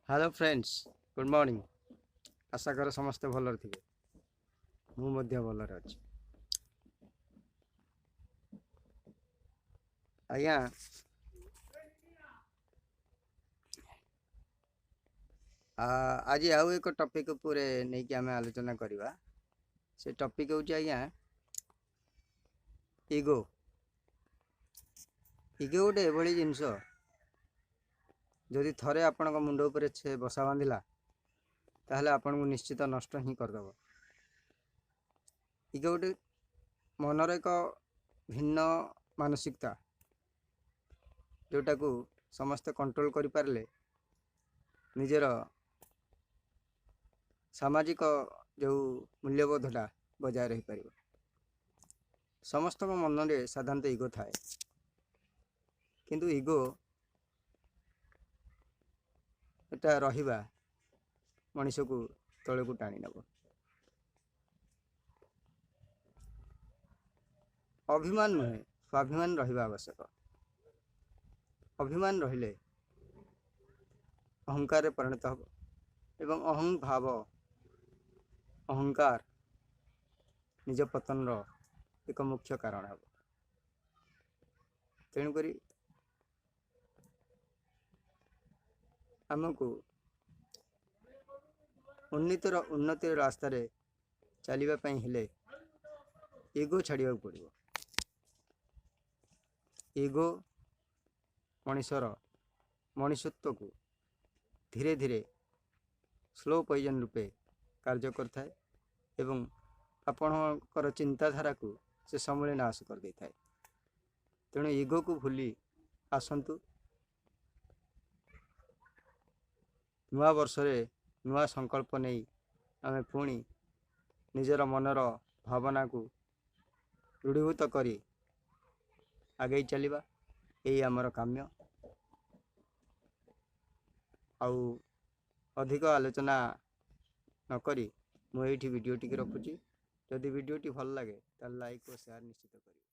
Hello friends good morning. आशा कर समस्ते भलर थे। मुझे भलर अच्छी आज्ञा। आज आउ एक टॉपिक पूरे नहीं कि आम आलोचना करवा। से टॉपिक हूँ आज्ञा इगो। इगो गोटे एभली जिनस जदि थरे आपण मुंड उपर से बसा बांधिला ताहले आपन को निश्चित नष्ट ही करदेव। इगो गोटे मनर एक भिन्न मानसिकता जोटा को समस्ते कंट्रोल कर पारे निजर सामाजिक जो मूल्यबोधटा बजाय रही पार। समस्त मन में साधारणत इगो थाए किंतु इगो एटा रहिबा मनुष्य को तले को टाणी नब। अभिमान नुहे स्वाभिमान रहिबा आवश्यक। अभिमान रहिले अहंकार परिणत हो एवं अहं भाव अहंकार निज पतन एक मुख्य कारण हम। तेणुक आमको उन्नतिर रास्तार चलने हेले इगो छाड़ा पड़ो। इगो मनुष्यर मनुष्यत्व को धीरे धीरे स्लो पॉइजन रूपे कार्य करथाए एवं आपणकर चिंताधारा को से समूले नाश कर दे थाए। तेणु इगो को भूली आसंतु नुआ वर्ष नुआ संकल्प नहीं आमे पुणी निजर मनर भावना को रूढ़ीभूत करी आगे चलवा। यही आमर काम्य। आउ अधिक आलोचना नकरी मुझे वीडियो टी रखुची। जदि वीडियो टी भल लगे तो लाइक और शेयर निश्चित करें।